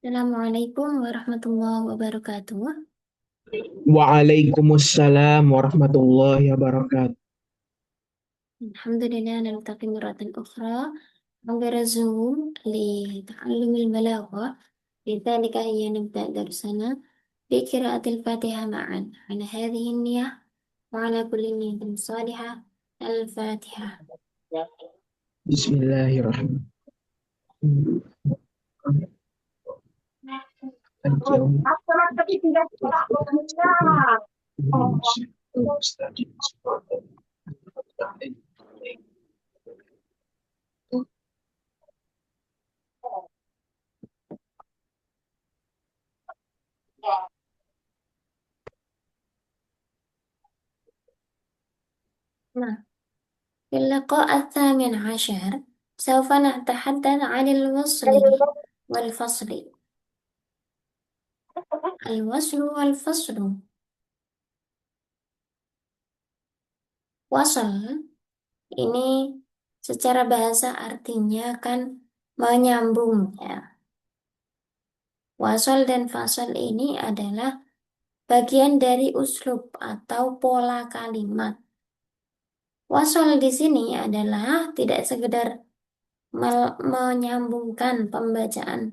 Assalamualaikum warahmatullahi wabarakatuh. Waalaikumsalam warahmatullahi wabarakatuh. Alhamdulillah naltaqi marratan ukhra عبر زوم لتعلم البلاغة. لذلك هيا نبدأ درسنا بقراءة الفاتحة معا على هذه النية وعلى كل نية صالحة. الفاتحة. Bismillahirrahmanirrahim. Nah, في اللقاء الثامن عشر سوف نتحدث عن الوصل والفصل. الوصل والفصل. Wasal ini secara bahasa artinya kan menyambung ya. Wasal dan fasal ini adalah bagian dari uslub atau pola kalimat. Wasal di sini adalah tidak sekedar menyambungkan pembacaan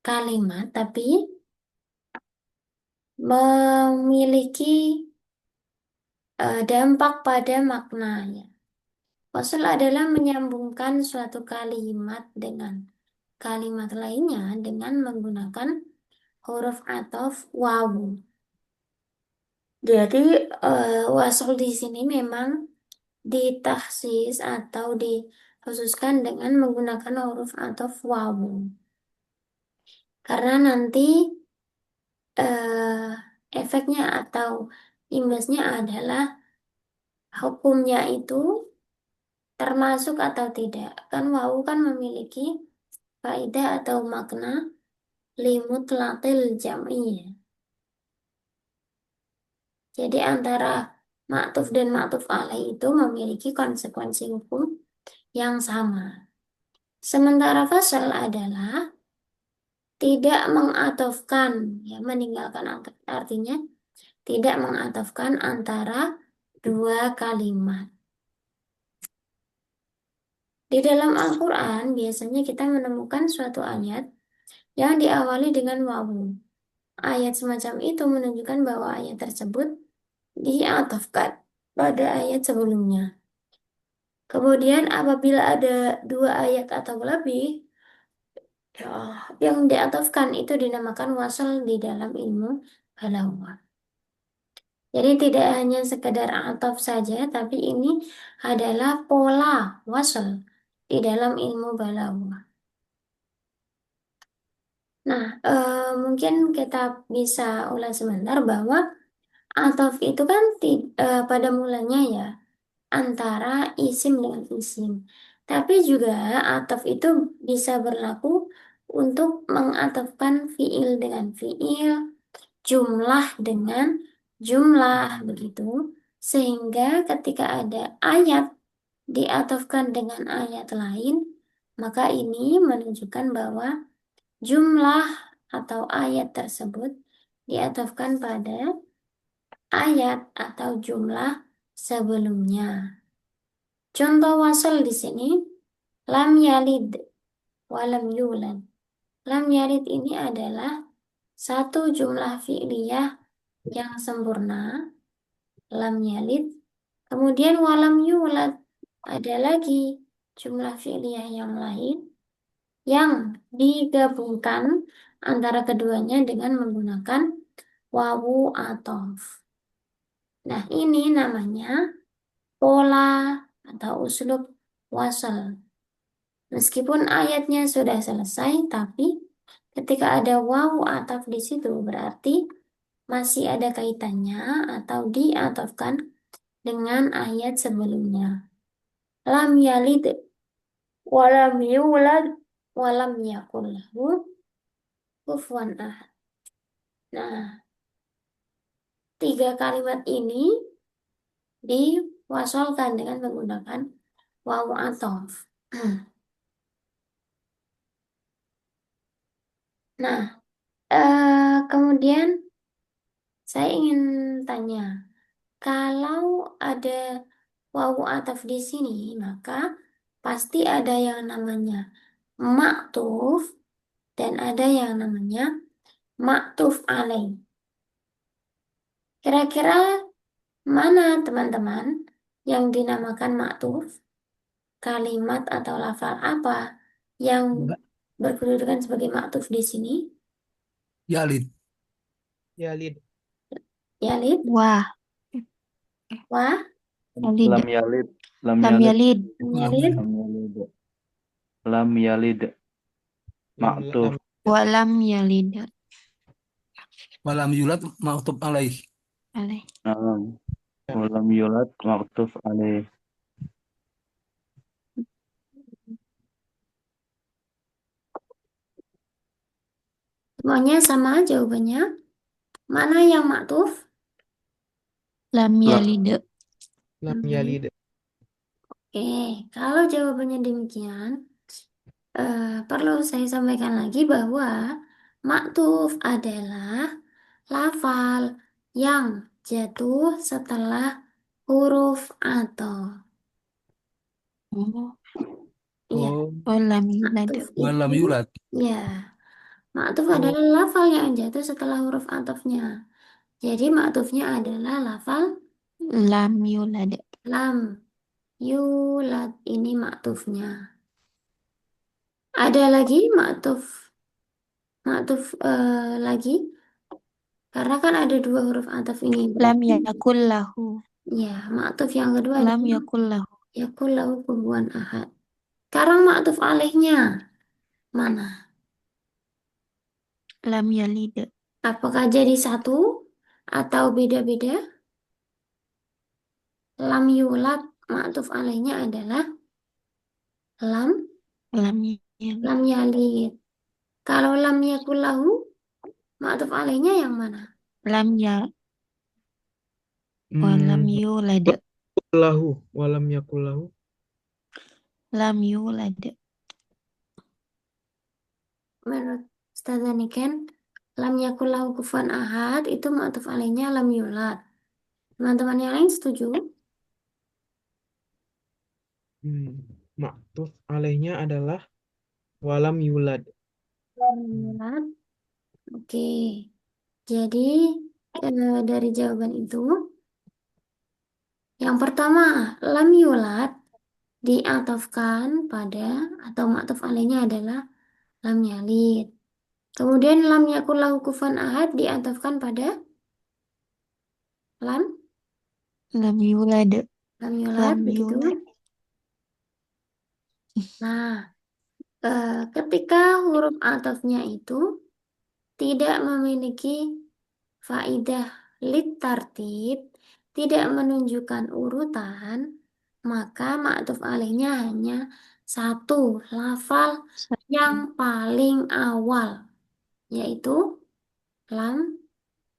kalimat, tapi memiliki dampak pada maknanya. Wasal adalah menyambungkan suatu kalimat dengan kalimat lainnya dengan menggunakan huruf ataf wawu. Jadi wasal di sini memang ditahsis atau dikhususkan dengan menggunakan huruf ataf wawu. Karena nanti eh, efeknya atau imbasnya adalah hukumnya itu termasuk atau tidak. Kan wawu kan memiliki faedah atau makna limutlaqil jam'iyah. Jadi antara ma'tuf dan ma'tuf alaih itu memiliki konsekuensi hukum yang sama. Sementara fasal adalah tidak mengatofkan, ya meninggalkan artinya tidak mengatofkan antara dua kalimat. Di dalam Al-Quran biasanya kita menemukan suatu ayat yang diawali dengan wawu. Ayat semacam itu menunjukkan bahwa ayat tersebut diatofkan pada ayat sebelumnya. Kemudian apabila ada dua ayat atau lebih, ya, yang diatofkan itu dinamakan wasal di dalam ilmu balaghah. Jadi tidak hanya sekedar ataf saja, tapi ini adalah pola wasal di dalam ilmu balaghah. Nah, mungkin kita bisa ulas sebentar bahwa ataf itu kan pada mulanya ya antara isim dengan isim. Tapi juga ataf itu bisa berlaku untuk mengatafkan fiil dengan fiil, jumlah dengan jumlah begitu. Sehingga ketika ada ayat diatafkan dengan ayat lain, maka ini menunjukkan bahwa jumlah atau ayat tersebut diatafkan pada ayat atau jumlah sebelumnya. Contoh wasal di sini, lam yalid walam yulad. Lam yalid ini adalah satu jumlah fi'liyah yang sempurna, lam yalid. Kemudian walam yulad ada lagi jumlah fi'liyah yang lain yang digabungkan antara keduanya dengan menggunakan wawu ataf. Nah, ini namanya pola atau uslub wasal. Meskipun ayatnya sudah selesai, tapi ketika ada wawu ataf di situ berarti masih ada kaitannya atau diatofkan dengan ayat sebelumnya. Lam yalid walam yulad walam yakul lahu kufuwan ahad. Nah, tiga kalimat ini diwasolkan dengan menggunakan wawu ataf. Nah, kemudian saya ingin tanya, kalau ada wawu ataf di sini, maka pasti ada yang namanya maktuf dan ada yang namanya maktuf alaih. Kira-kira mana teman-teman yang dinamakan maktuf? Kalimat atau lafal apa yang berkedudukan sebagai maktuf di sini? Yalid. Yalid. Yalid, Wah, wah, Yalid. Lam yalid, lam Lam yalid, Yalid. Lam yalid, lam yalid, lam yalid, Lam ma'tuf, Walam Yalid. Walam yulad maktub alaih. Alaih. naam, walam yulad, ma'tuf alaih. semuanya sama jawabannya. Mana yang maktuf? Lam Lam, Yalid. Lam Hmm. Yalid. Oke, kalau jawabannya demikian, perlu saya sampaikan lagi bahwa maktuf adalah lafal yang jatuh setelah huruf atau. Oh, Iya, Oh, Walam Yulad. maktuf itu, walam yulad. ya, maktuf Oh, adalah lafal yang jatuh setelah huruf atofnya. Jadi maktufnya adalah lafal Lam Yulad. lam yulad ini maktufnya. Ada lagi maktuf lagi karena kan ada dua huruf ataf ini Lam berarti yakul lahu. ya maktuf yang kedua Lam adalah yakul lahu. yakul lahu kufuwan ahad. Sekarang maktuf alaihnya mana? Lam Yalid. Apakah jadi satu atau beda-beda? Lam yulad maktuf alaihnya adalah lam Lam Yalid. lam yalid. Kalau lam yakul lahu maktuf alaihnya yang mana? Lam ya. Walam hmm, Yulad. lahu. Walam yakul lahu. Lam Yulad. Menurut Ustazah Niken, lam yakul lahu kufuwan ahad itu maktuf alaihnya lam yulad. Teman-teman yang lain setuju? Hmm. Maktuf alaihnya adalah walam yulad. Lam yulad. Oke. Jadi dari jawaban itu, yang pertama lam yulad diatofkan pada atau maktuf alaihnya adalah lam yalid. Kemudian lam yakul lahu kufuwan ahad diatofkan pada lam Lam Yulad. lam yulad Lam begitu. Yulad. Nah, ketika huruf atofnya itu tidak memiliki faidah lit tartib, tidak menunjukkan urutan, maka maktuf alaihnya hanya satu lafal yang paling awal, yaitu lam.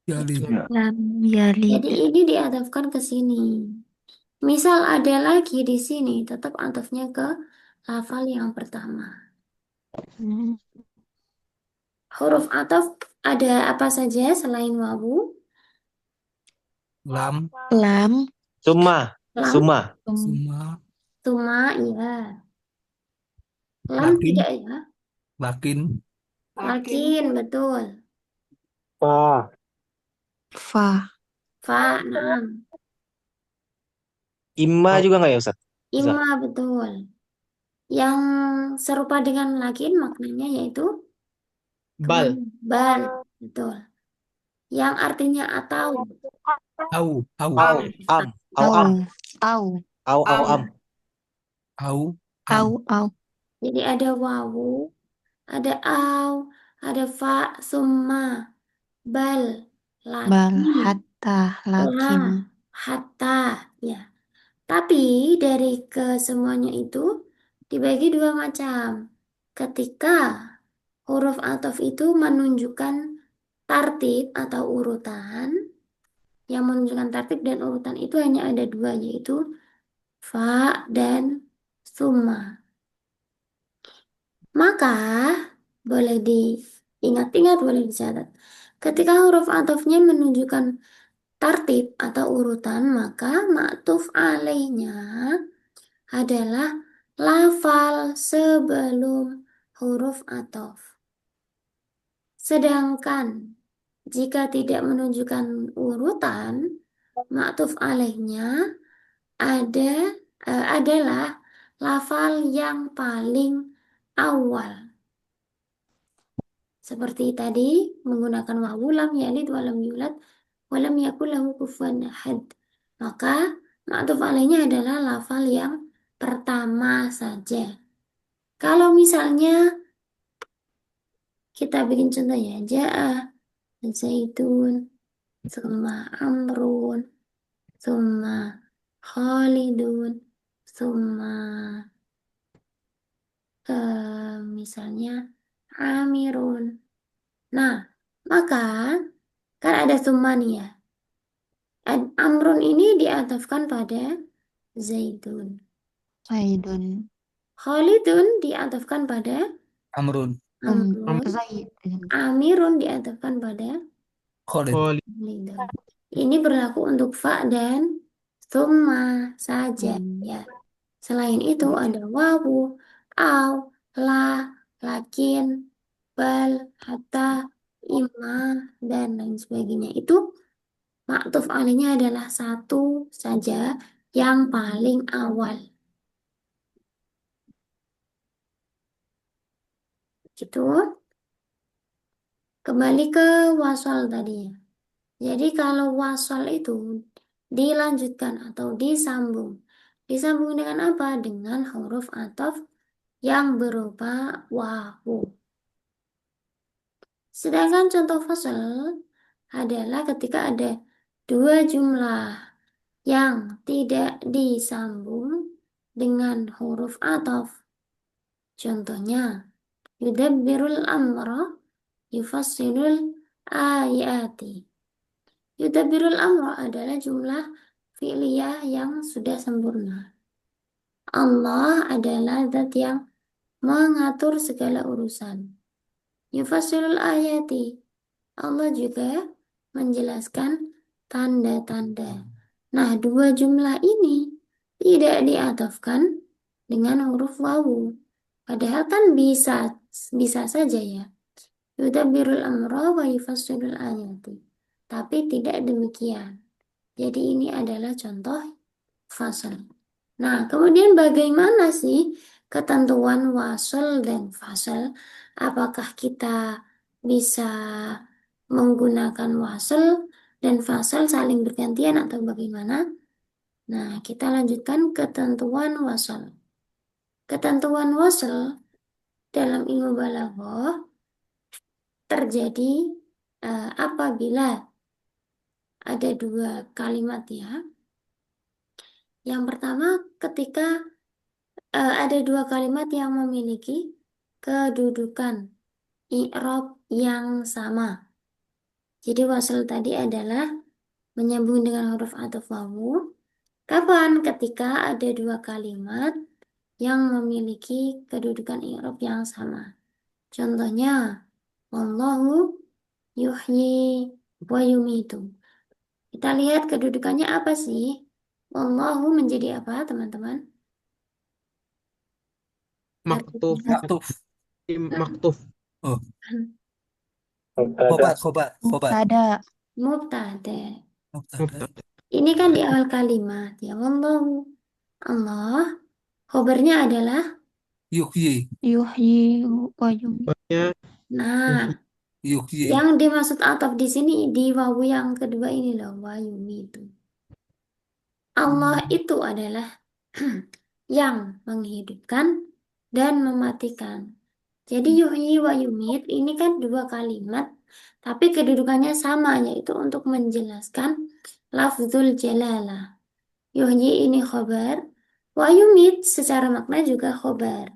Yalid. ya, Lam Yalid. Jadi ini diatofkan ke sini. Misal ada lagi di sini, tetap atofnya ke lafal yang pertama. Hmm. Huruf atof ada apa saja selain wawu? Lam, Lam. summa, Lam, summa, suma, tuma, ya. Lam lakin, tidak ya. lakin, Lakin, betul. fa, Fa. Fa, nam. imma Al- juga nggak ya Ustaz? Bisa. Ima, betul. Yang serupa dengan lakin maknanya yaitu Bal. kemana? Bal, betul. Yang artinya atau. au, au, Au, am, au, Au. am, Au. au, am, Ya. au, am. Au. Au. Jadi ada wawu, ada au, ada fa, summa, bal, Bal. lakin, Hatta. la, Lakin. hatta, ya. Tapi dari kesemuanya itu dibagi dua macam. Ketika huruf ataf itu menunjukkan tartib atau urutan, yang menunjukkan tartib dan urutan itu hanya ada dua, yaitu fa dan summa. Maka boleh di Ingat-ingat boleh dicatat. Ketika huruf atofnya menunjukkan tartib atau urutan, maka ma'tuf alaihnya adalah lafal sebelum huruf atof. Sedangkan jika tidak menunjukkan urutan, ma'tuf alaihnya adalah lafal yang paling awal. Seperti tadi menggunakan wawu lam yalid walam yulad walam yakul lahu kufuwan ahad. Maka ma'tuf alaihnya adalah lafal yang pertama saja. Kalau misalnya kita bikin contoh ya, ja'a zaitun, summa amrun, summa khalidun, summa misalnya amirun. Nah, maka kan ada summa nih ya. Amrun ini diatafkan pada zaitun. Zaidun. Khalidun diatafkan pada Amrun. amrun. Zaid. Amirun diatafkan pada Khalid. Khalid. Khalidun. Ini berlaku untuk fa dan summa saja ya. Selain itu ada wawu, au, la, lakin, bal, hatta, ima, dan lain sebagainya. Itu ma'tuf alaihnya adalah satu saja yang paling awal. Gitu. Kembali ke wasol tadi ya. Jadi kalau wasol itu dilanjutkan atau disambung. Disambung dengan apa? Dengan huruf ataf yang berupa wawu. Sedangkan contoh fasal adalah ketika ada dua jumlah yang tidak disambung dengan huruf ataf. Contohnya, yudabbirul amra yufassilul ayati. Yudabbirul amra adalah jumlah fi'liyah yang sudah sempurna. Allah adalah zat yang mengatur segala urusan. Yufassilul ayati. Allah juga menjelaskan tanda-tanda. Nah, dua jumlah ini tidak diatofkan dengan huruf wawu. Padahal kan bisa saja ya. Yudabbirul amra wa yufassilul ayati. Tapi tidak demikian. Jadi ini adalah contoh fasal. Nah, kemudian bagaimana sih ketentuan wasal dan fasal? Apakah kita bisa menggunakan wasal dan fasal saling bergantian atau bagaimana? Nah, kita lanjutkan ketentuan wasal. Ketentuan wasal dalam ilmu balaghah terjadi apabila ada dua kalimat ya. Yang pertama ketika ada dua kalimat yang memiliki kedudukan i'rab yang sama. Jadi wasal tadi adalah menyambung dengan huruf ataf wawu. Kapan? Ketika ada dua kalimat yang memiliki kedudukan i'rab yang sama. Contohnya, Wallahu yuhyi wa yumitu. Kita lihat kedudukannya apa sih? Wallahu menjadi apa, teman-teman? Maktuf. Maktuf. Maktuf. Oh, Mubtada. khobar. Mubtada. Mubtada. Mubtada. Ini kan di awal kalimat ya. Wallahu. Allah. Khobarnya adalah. Yuhyi. Yuhyi wa yumiitu. Pokoknya Nah, Yuhyi. yang dimaksud ataf di sini di wawu yang kedua ini loh. Wa yumitu. Allah itu adalah yang menghidupkan dan mematikan. Jadi yuhyi wa yumit ini kan dua kalimat, tapi kedudukannya sama, yaitu untuk menjelaskan lafzul jalalah. Yuhyi ini khobar, wa yumit secara makna juga khobar.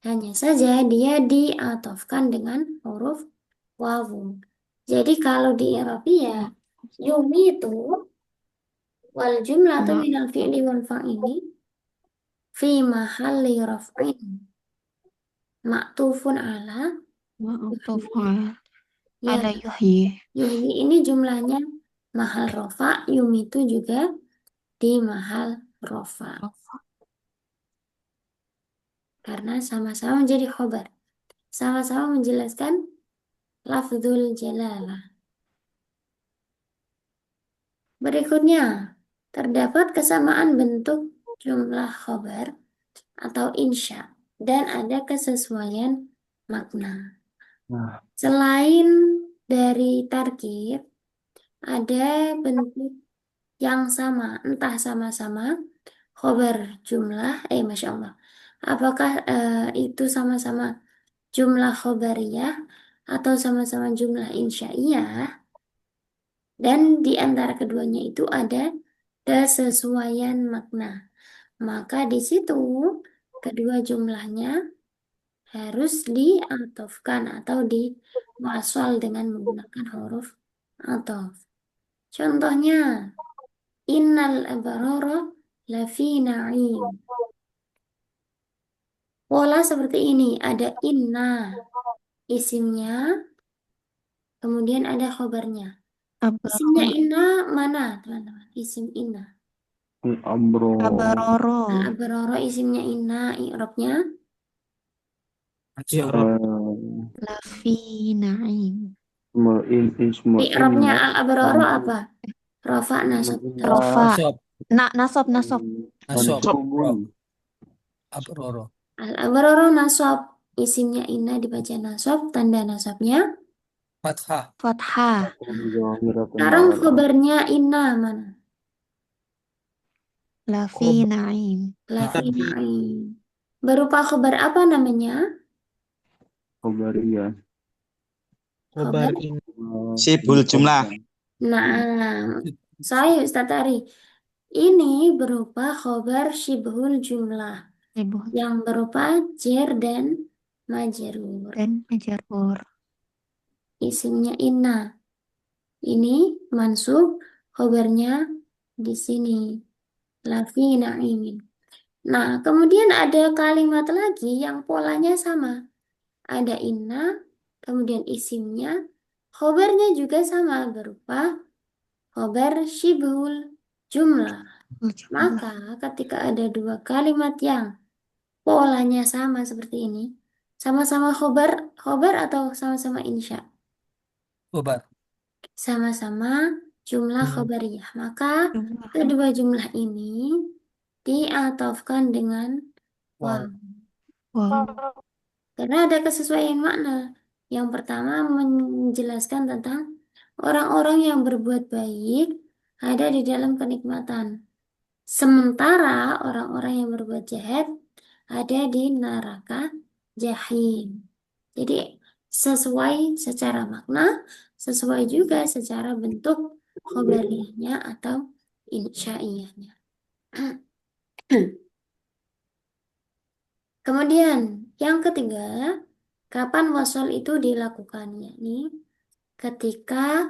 Hanya saja dia diatofkan dengan huruf wawu. Jadi kalau di Arabia, yumitu wal jumlatu minal fi'li wal fa'ili fi mahalli raf'in ma'tufun ala Ma'tufah Ya, ala yuhyi. yuhyi ini jumlahnya mahal rofa, yumitu juga di mahal rofa. Karena sama-sama menjadi khobar. Sama-sama menjelaskan lafzul jalalah. Berikutnya, terdapat kesamaan bentuk jumlah khobar atau insya dan ada kesesuaian makna. Nah, Selain dari tarkib, ada bentuk yang sama, entah sama-sama khobar jumlah, Masya Allah. Apakah itu sama-sama jumlah khobariyah atau sama-sama jumlah insya'iyah? Dan di antara keduanya itu ada kesesuaian makna. Maka di situ kedua jumlahnya harus diatofkan atau diwasal dengan menggunakan huruf atof. Contohnya, innal abrara lafi na'im. Pola seperti ini, ada inna, isimnya, kemudian ada khobarnya. Isimnya Abaroro. inna mana, teman-teman? Isim inna. Amro. Abaroro. Al-abrara isimnya inna, i'rabnya Ya, Rob. Lafi na'im. Ismu i'rabnya inna. al-abrara apa? Rafa Ismu nasab. inna. Rofa. Nasab. Nasab. Nasab. Mansubun. Abroro. Al-abrara nasab. Isimnya inna dibaca nasab, tanda nasabnya. Fathah. Fathah. Zahiratun Sekarang ala. khabarnya inna mana? Lafi Khobar. na'im. Lafi Lafi. na'im. Berupa khabar apa namanya? Khobariyah. Khabar. Khobar ini. Sibul jumlah. Nah, saya Ustaz Ari. Ini berupa khabar syibhul jumlah Ibu yang berupa jer dan majrur. dan majarur. Isimnya inna. Ini mansub, khabarnya di sini. Lafi na'imin. Nah, kemudian ada kalimat lagi yang polanya sama. Ada inna, kemudian isimnya, khobarnya juga sama berupa khobar syibhul jumlah. Maka ketika ada dua kalimat yang polanya sama seperti ini, sama-sama khobar, khobar atau sama-sama insya, Khobar. sama-sama jumlah khobariyah. Maka Jumlah. kedua jumlah ini diatofkan dengan Wow. waw. Wow. Karena ada kesesuaian makna. Yang pertama menjelaskan tentang orang-orang yang berbuat baik ada di dalam kenikmatan. Sementara orang-orang yang berbuat jahat ada di neraka jahim. Jadi sesuai secara makna, sesuai juga secara bentuk khobariyahnya atau insya'iyahnya. Kemudian yang ketiga, kapan wasol itu dilakukan? Yakni ketika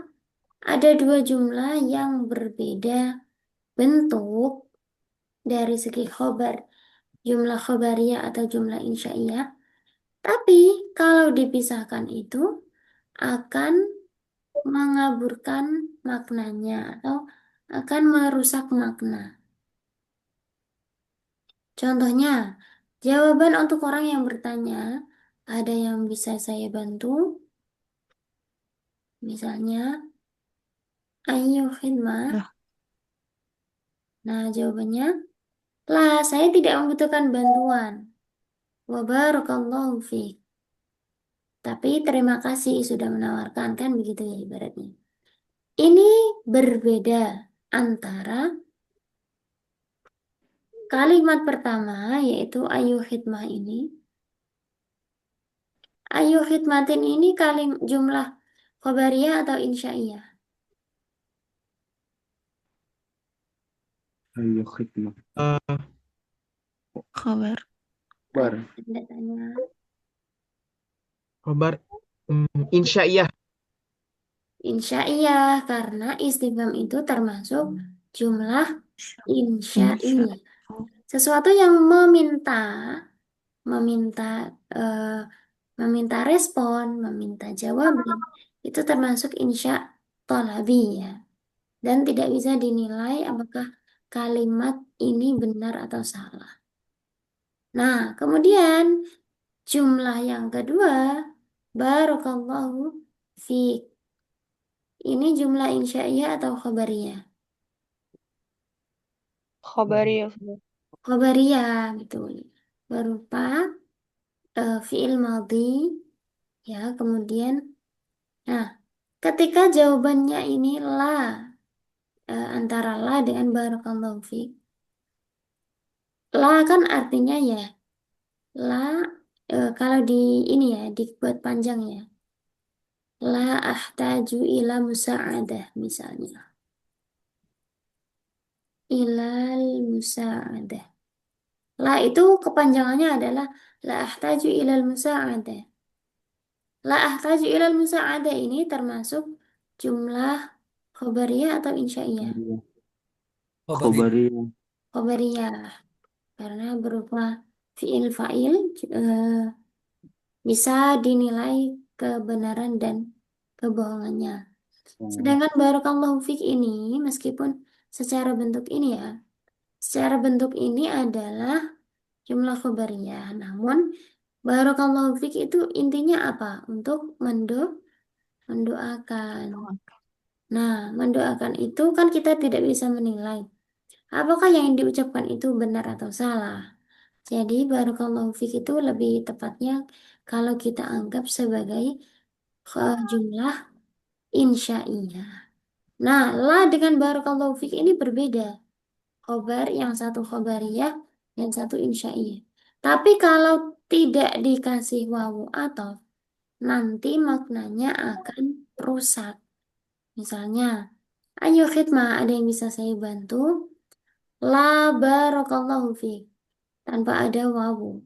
ada dua jumlah yang berbeda bentuk dari segi khobar, jumlah khobariyah atau jumlah insya'iyah. Tapi kalau dipisahkan itu akan mengaburkan maknanya atau akan merusak makna. Contohnya, jawaban untuk orang yang bertanya, ada yang bisa saya bantu? Misalnya, ayo khidmah. Lah. Nah, jawabannya, lah, saya tidak membutuhkan bantuan. Wa barakallahu fiik. Tapi terima kasih sudah menawarkan, kan begitu ya ibaratnya. Ini berbeda antara kalimat pertama, yaitu ayu khidmah ini. Ayu khidmatin ini jumlah khobariyah atau insya'iyah? Ayo khidmah. Khabar. Bar. Anda tanya. Khobar insya'iyah. Insya'iyah, karena istifham itu termasuk jumlah insya'iyah. Sesuatu yang meminta meminta respon, meminta jawaban, itu termasuk insya tolabi ya. Dan tidak bisa dinilai apakah kalimat ini benar atau salah. Nah, kemudian jumlah yang kedua, barakallahu fiik. Ini jumlah insya'iyah atau khabariyah? Khobariyah, Ustazah. Khabariyah, betul. Berupa fiil madhi, ya, kemudian, nah, ketika jawabannya ini la, antara la dengan barakallahu fiik. La kan artinya ya, la, kalau di ini ya, dibuat panjang ya. La ahtaju ila musa'adah, misalnya. Ilal musa'adah. La itu kepanjangannya adalah la ahtaju ilal musa'adah. La ahtaju ilal musa'adah ini termasuk jumlah khobariyah atau insya'iyah? Khobariyah. Khobariyah. Khobariyah. Karena berupa fi'il fa'il eh, bisa dinilai kebenaran dan kebohongannya. Sedangkan barakallahu fiik ini, meskipun secara bentuk ini ya, secara bentuk ini adalah jumlah khobariyah. Namun, barakallahu fiik itu intinya apa? Untuk mendoakan. Nah, mendoakan itu kan kita tidak bisa menilai apakah yang diucapkan itu benar atau salah. Jadi, barakallahu fiik itu lebih tepatnya kalau kita anggap sebagai jumlah insya'iyah. Nah, la dengan barakallahu fiik ini berbeda. Khobar yang satu khobariyah, yang satu insya'iyah. Tapi kalau tidak dikasih wawu atau nanti maknanya akan rusak. Misalnya, ayo khidmah, ada yang bisa saya bantu? La barakallahu fiik. Tanpa ada wawu.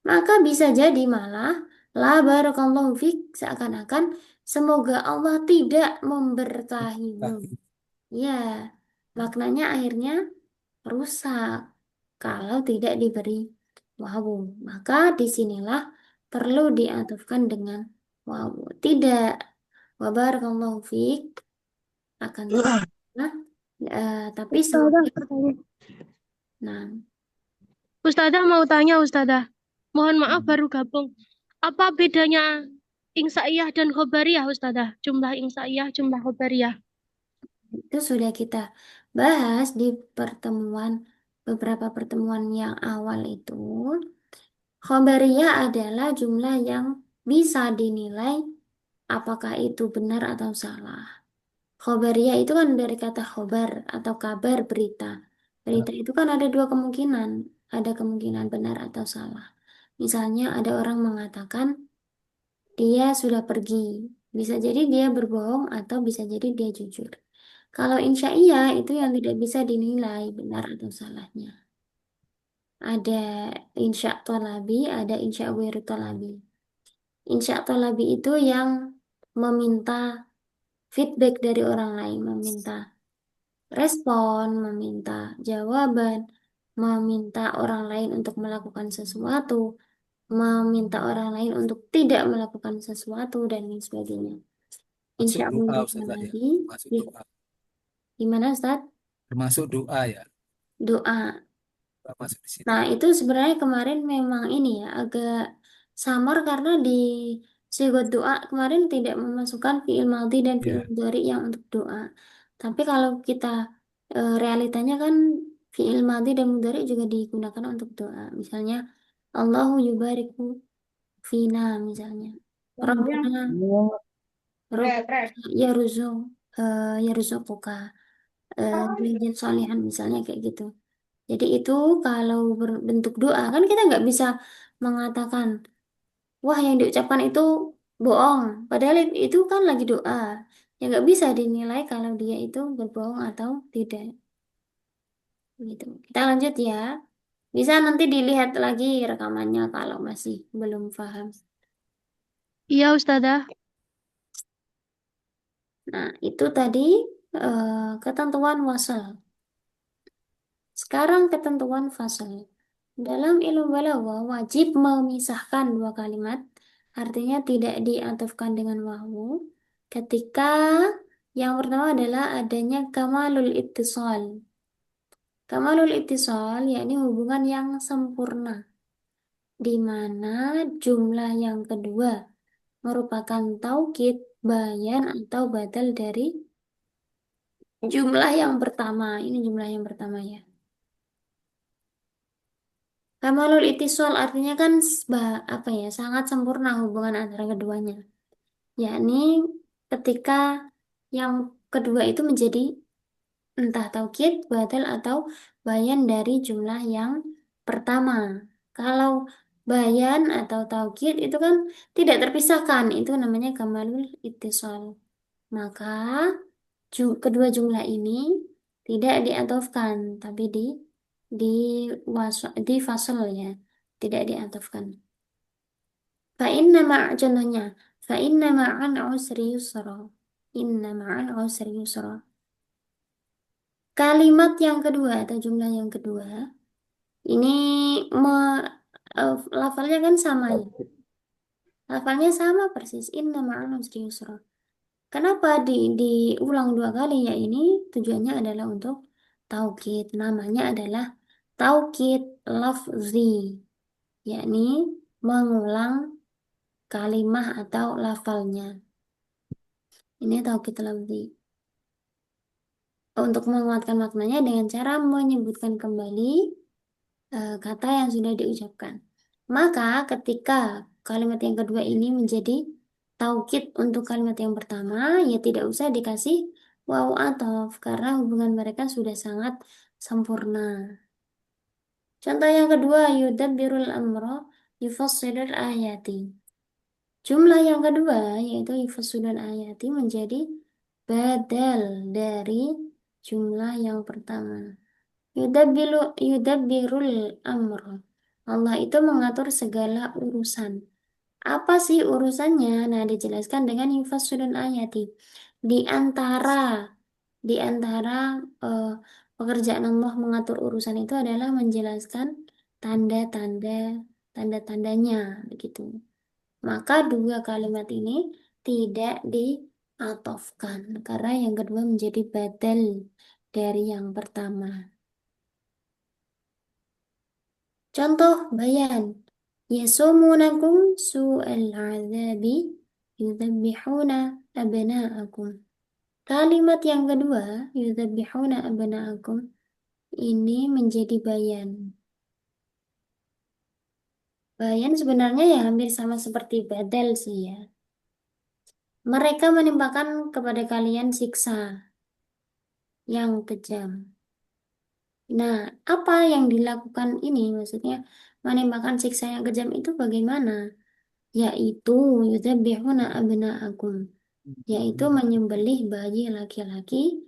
Maka bisa jadi malah la barakallahu fiik seakan-akan semoga Allah tidak memberkahimu. Ya, maknanya akhirnya rusak kalau tidak diberi wawu. Maka disinilah perlu diatufkan dengan wawu. Tidak, wa barakallahu fiik akan tapi Ustazah, nah, Ustazah mau tanya, Ustazah. Mohon maaf baru gabung. Apa bedanya insa'iyah dan khobariyah, Ustazah? Jumlah insa'iyah, jumlah khobariyah. itu sudah kita bahas di beberapa pertemuan yang awal itu. Khobariyah adalah jumlah yang bisa dinilai apakah itu benar atau salah. Khobariyah itu kan dari kata khobar atau kabar berita. Berita itu kan ada dua kemungkinan. Ada kemungkinan benar atau salah. Misalnya ada orang mengatakan dia sudah pergi. Bisa jadi dia berbohong atau bisa jadi dia jujur. Kalau insya iya itu yang tidak bisa dinilai benar atau salahnya. Ada insya tolabi, ada insya wiru tolabi. Insya tolabi itu yang meminta feedback dari orang lain, meminta respon, meminta jawaban, meminta orang lain untuk melakukan sesuatu, meminta orang lain untuk tidak melakukan sesuatu, dan lain sebagainya. Masuk Insya doa, Allah Ustazah ya. lagi, Masuk doa. gimana Ustaz? Termasuk doa ya. Doa. Doa masuk di situ. Nah, itu sebenarnya kemarin memang ini ya, agak samar karena di sigot doa kemarin tidak memasukkan fiil madhi dan fiil Ya. mudhari yang untuk doa. Tapi kalau kita realitanya kan fiil madhi dan mudhari juga digunakan untuk doa. Misalnya Allahu yubariku fina misalnya. Rabbana yarzuq yarzuquka rizqan salihan misalnya kayak gitu. Jadi itu kalau berbentuk doa kan kita nggak bisa mengatakan wah yang diucapkan itu bohong. Padahal itu kan lagi doa. Ya nggak bisa dinilai kalau dia itu berbohong atau tidak. Gitu. Kita lanjut ya. Bisa nanti dilihat lagi rekamannya kalau masih belum paham. Iya, Ustazah. Nah, itu tadi ketentuan wasal. Sekarang ketentuan fasal. Dalam ilmu balaghah wajib memisahkan dua kalimat artinya tidak diatofkan dengan wawu ketika yang pertama adalah adanya kamalul ittisal. Kamalul ittisal yakni hubungan yang sempurna, di mana jumlah yang kedua merupakan taukid, bayan, atau badal dari jumlah yang pertama. Ini jumlah yang pertama ya. Kamalul ittisal artinya kan apa ya, sangat sempurna hubungan antara keduanya. Yakni ketika yang kedua itu menjadi entah taukid, badal, atau bayan dari jumlah yang pertama. Kalau bayan atau taukid itu kan tidak terpisahkan, itu namanya kamalul ittisal. Maka kedua jumlah ini tidak diatofkan, tapi di di fasal ya, tidak diatofkan. Fa inna contohnya, fa inna ma'al usri yusra. Inna ma'al usri yusra. Kalimat yang kedua atau jumlah yang kedua ini me, lafalnya kan sama ya. Lafalnya sama persis. Inna ma'al usri yusra. Kenapa diulang dua kali ya? Ini tujuannya adalah untuk taukid. Namanya adalah taukid lafzi, yakni mengulang kalimah atau lafalnya. Ini taukid lafzi. Untuk menguatkan maknanya dengan cara menyebutkan kembali kata yang sudah diucapkan. Maka ketika kalimat yang kedua ini menjadi taukid untuk kalimat yang pertama, ya tidak usah dikasih waw ataf karena hubungan mereka sudah sangat sempurna. Contoh yang kedua, yudabbirul amra yufassilul ayati. Jumlah yang kedua yaitu yufassilul ayati menjadi badal dari jumlah yang pertama. Yudabbirul amr. Allah itu mengatur segala urusan. Apa sih urusannya? Nah, dijelaskan dengan yufassilul ayati. Di antara di antara eh, pekerjaan Allah mengatur urusan itu adalah menjelaskan tanda-tanda tanda-tandanya begitu. Maka dua kalimat ini tidak diatofkan karena yang kedua menjadi badal dari yang pertama. Contoh bayan. Yasumunakum su'al azabi yudhabbihuna abna'akum. Kalimat yang kedua, yudhabbihuna abna'akum, ini menjadi bayan. Bayan sebenarnya ya hampir sama seperti badal sih ya. Mereka menimpakan kepada kalian siksa yang kejam. Nah, apa yang dilakukan ini? Maksudnya menimpakan siksa yang kejam itu bagaimana? Yaitu yudzabbihuna abna'akum, yaitu menyembelih bayi laki-laki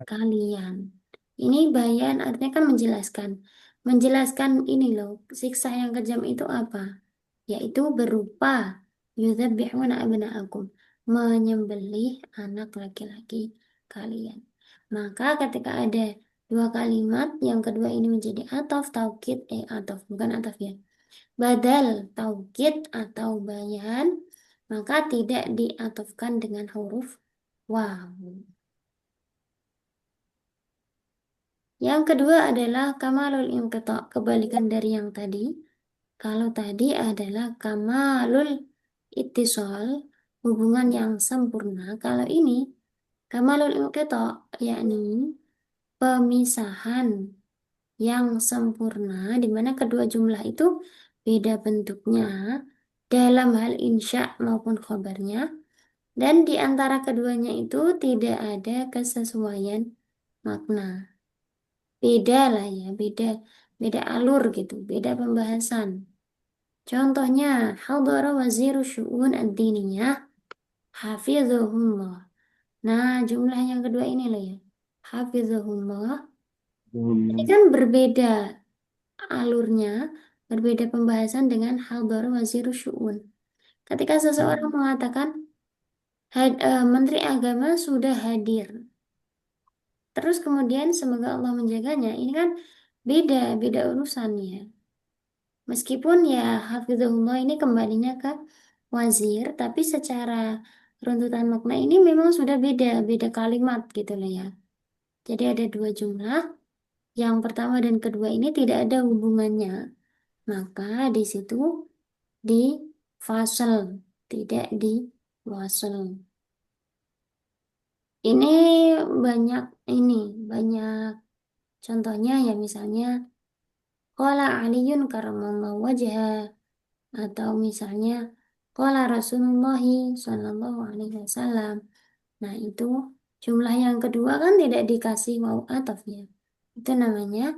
kalian. Ini bayan artinya kan menjelaskan. Menjelaskan ini loh, siksa yang kejam itu apa? Yaitu berupa yudzabbihuna abna'akum, menyembelih anak laki-laki kalian. Maka ketika ada dua kalimat, yang kedua ini menjadi ataf, taukid, ataf, bukan ataf ya. Badal, taukid atau bayan, maka tidak diatofkan dengan huruf waw. Yang kedua adalah kamalul inqita, kebalikan dari yang tadi. Kalau tadi adalah kamalul ittisal, hubungan yang sempurna. Kalau ini kamalul inqita, yakni pemisahan yang sempurna, di mana kedua jumlah itu beda bentuknya dalam hal insya maupun khobarnya, dan di antara keduanya itu tidak ada kesesuaian makna. Beda lah ya, beda beda alur gitu, beda pembahasan. Contohnya, hadara waziru syu'un ad-diniyah hafizahullah. Nah, jumlah yang kedua ini loh ya. Hafizahullah. Ini kan berbeda alurnya, berbeda pembahasan dengan hadara waziru syu'un. Ketika seseorang mengatakan Menteri Agama sudah hadir. Terus kemudian semoga Allah menjaganya. Ini kan beda urusannya. Meskipun ya hafizahullah ini kembalinya ke wazir, tapi secara runtutan makna ini memang sudah beda kalimat gitu loh ya. Jadi ada dua jumlah, yang pertama dan kedua ini tidak ada hubungannya. Maka di situ di fasal, tidak di wasal. Ini banyak ini, banyak contohnya ya misalnya qala Aliyun karamallahu wajha atau misalnya qala Rasulullah sallallahu alaihi wasallam. Nah, itu jumlah yang kedua kan tidak dikasih waw ataf ya. Itu namanya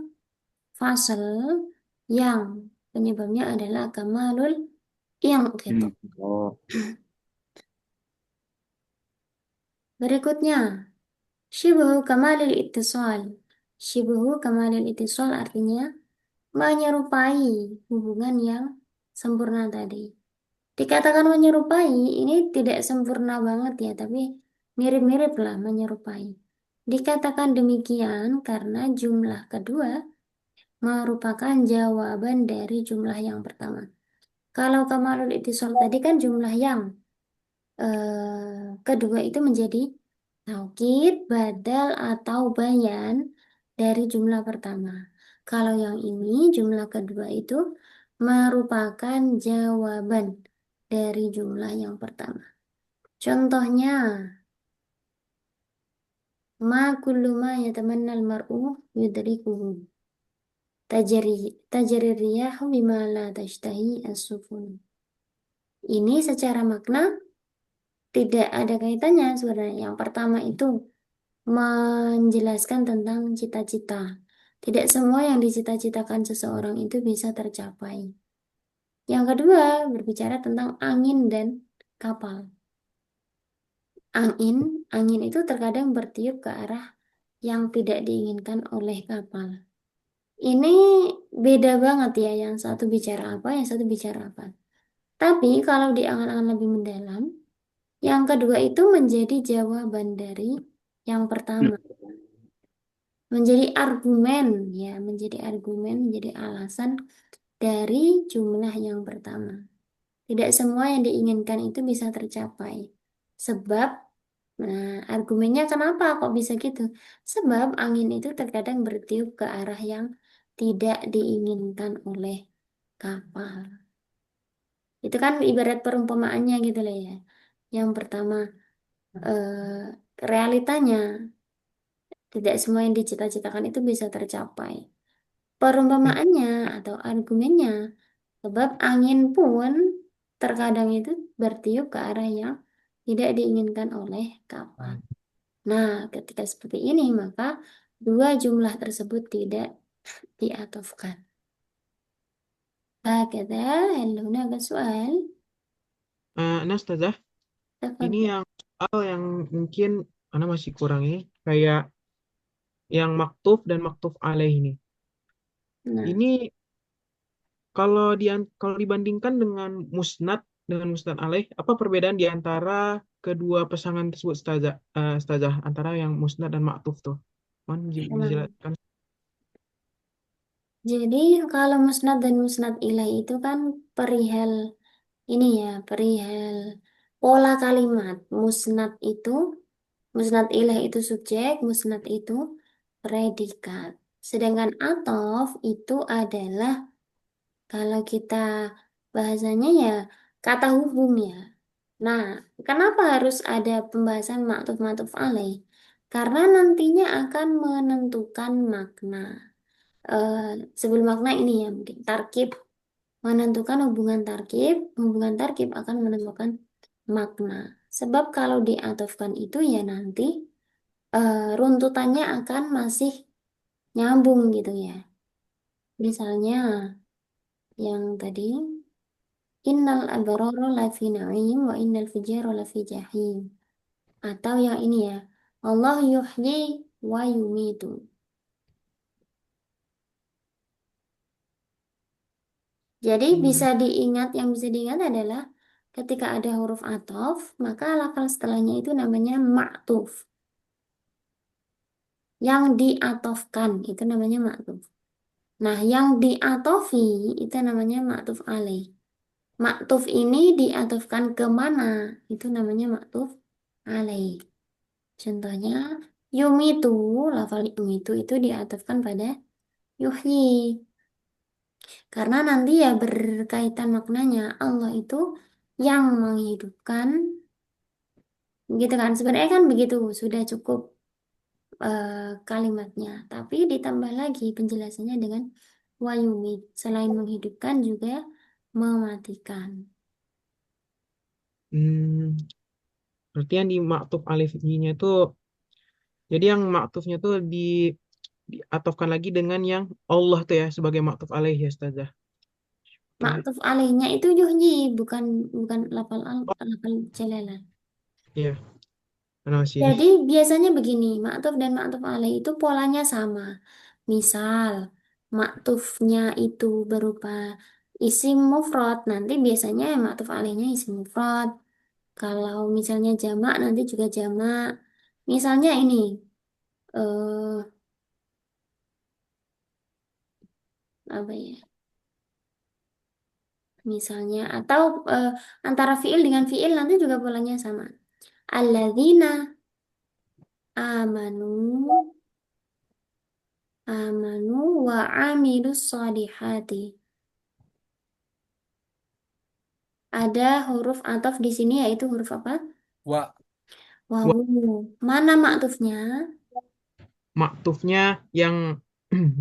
fasal yang penyebabnya adalah kamalul yang gitu. Oh, Berikutnya, syibhu kamalil ittisal. Syibhu kamalil ittisal artinya menyerupai hubungan yang sempurna tadi. Dikatakan menyerupai, ini tidak sempurna banget ya, tapi mirip-mirip lah menyerupai. Dikatakan demikian karena jumlah kedua merupakan jawaban dari jumlah yang pertama. Kalau kamalul ittisal tadi kan jumlah yang kedua itu menjadi taukid, badal, atau bayan dari jumlah pertama. Kalau yang ini jumlah kedua itu merupakan jawaban dari jumlah yang pertama. Contohnya, ma kullu ma yatamanna al-mar'u yudrikuhu. Tajri riyahu bima la tashtahi as-sufun. Ini secara makna tidak ada kaitannya sebenarnya. Yang pertama itu menjelaskan tentang cita-cita. Tidak semua yang dicita-citakan seseorang itu bisa tercapai. Yang kedua, berbicara tentang angin dan kapal. Angin itu terkadang bertiup ke arah yang tidak diinginkan oleh kapal. Ini beda banget ya, yang satu bicara apa, yang satu bicara apa. Tapi kalau diangan-angan lebih mendalam, yang kedua itu menjadi jawaban dari yang pertama. Menjadi argumen ya, menjadi argumen, menjadi alasan dari jumlah yang pertama. Tidak semua yang diinginkan itu bisa tercapai. Sebab, nah argumennya kenapa kok bisa gitu? Sebab angin itu terkadang bertiup ke arah yang tidak diinginkan oleh kapal. Itu kan ibarat perumpamaannya gitu lah ya. Yang pertama, realitanya tidak semua yang dicita-citakan itu bisa tercapai. Perumpamaannya atau argumennya, sebab angin pun terkadang itu bertiup ke arah yang tidak diinginkan oleh kapal. Nah, ketika seperti ini, maka dua jumlah tersebut tidak diatofkan. Hakada, hal hunaka soal. Nah, Ustazah, ini Tafadhal. yang soal yang mungkin Ana masih kurang ini, kayak yang maktuf dan maktuf alaih ini. Nah, Ini kalau dibandingkan dengan musnad alaih, apa perbedaan di antara kedua pasangan tersebut, Ustazah? Ustazah, antara yang musnad dan maktuf tuh. Mohon memang. dijelaskan. Jadi kalau musnad dan musnad ilaih itu kan perihal ini ya, perihal pola kalimat. Musnad ilaih itu subjek, musnad itu predikat. Sedangkan atof itu adalah kalau kita bahasanya ya kata hubung ya. Nah, kenapa harus ada pembahasan maktuf-maktuf alaih? Karena nantinya akan menentukan makna. Eh, sebelum makna ini ya mungkin tarkib menentukan hubungan tarkib akan menentukan makna. Sebab kalau diatofkan itu ya nanti runtutannya akan masih nyambung gitu ya. Misalnya yang tadi innal abrara lafi na'im wa innal fujara lafi jahim. Atau yang ini ya, Allah yuhyi wa yumitu. Jadi yang bisa diingat adalah ketika ada huruf atof, maka lafal setelahnya itu namanya ma'tuf. Yang diatofkan itu namanya ma'tuf. Nah, yang diatofi itu namanya ma'tuf alaih. Maktuf ini diatufkan ke mana? Itu namanya maktuf alaih. Contohnya, yumitu, lafal yumitu itu diatufkan pada yuhyi. Karena nanti ya berkaitan maknanya. Allah itu yang menghidupkan, gitu kan. Sebenarnya kan begitu, sudah cukup kalimatnya. Tapi ditambah lagi penjelasannya dengan wayumit. Selain menghidupkan juga mematikan. Hmm, berarti yang di maktuf alifnya itu, jadi yang maktufnya tuh diatofkan lagi dengan yang Allah tuh ya sebagai maktuf alaih ya Ustazah. Oke. Maktuf alaihnya itu yuhyi, bukan bukan lafal jalalah. Iya, karena masih Jadi biasanya begini, maktuf dan maktuf alaih itu polanya sama. Misal, maktufnya itu berupa isim mufrad, nanti biasanya maktuf alaihnya isim mufrad. Kalau misalnya jamak, nanti juga jamak. Misalnya ini, eh apa ya? Misalnya, atau antara fiil dengan fiil nanti juga polanya sama. Alladzina amanu amanu wa amilus solihati. Ada huruf ataf di sini yaitu huruf apa? Wa. Wawu. Mana maktufnya? maktufnya yang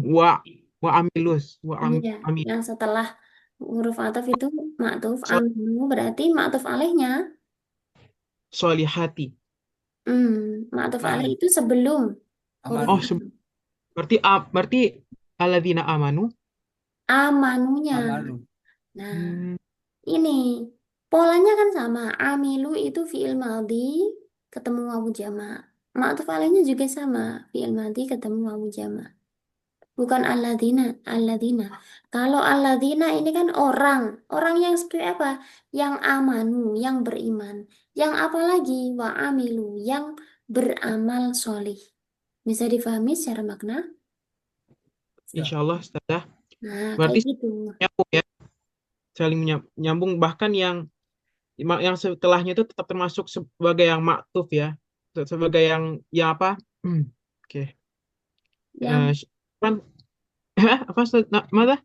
wa wa amilus Iya, ami yang setelah huruf ataf itu maktuf so- amanu berarti maktuf alaihnya. solihati. Maktuf alaih Nah, itu sebelum huruf Oh, amanu. ataf. berarti alladzina amanu. Amanunya. Amanu. Nah, Hmm, ini polanya kan sama. Amilu itu fiil maldi ketemu wawu jamak. Maktuf alaihnya juga sama. Fiil maldi ketemu wawu jamak. Bukan alladzina, alladzina. Kalau alladzina ini kan orang. Orang yang seperti apa? Yang amanu, yang beriman. Yang apa lagi? Wa amilu, yang beramal solih. Bisa difahami secara makna? Ya. insya Allah Ustazah. Nah, kayak Berarti gitu. nyambung ya, saling nyambung, bahkan yang setelahnya itu tetap termasuk sebagai yang maktuf ya, sebagai yang apa? Oke. Eh, Yang kan apa Ustaz? Mana?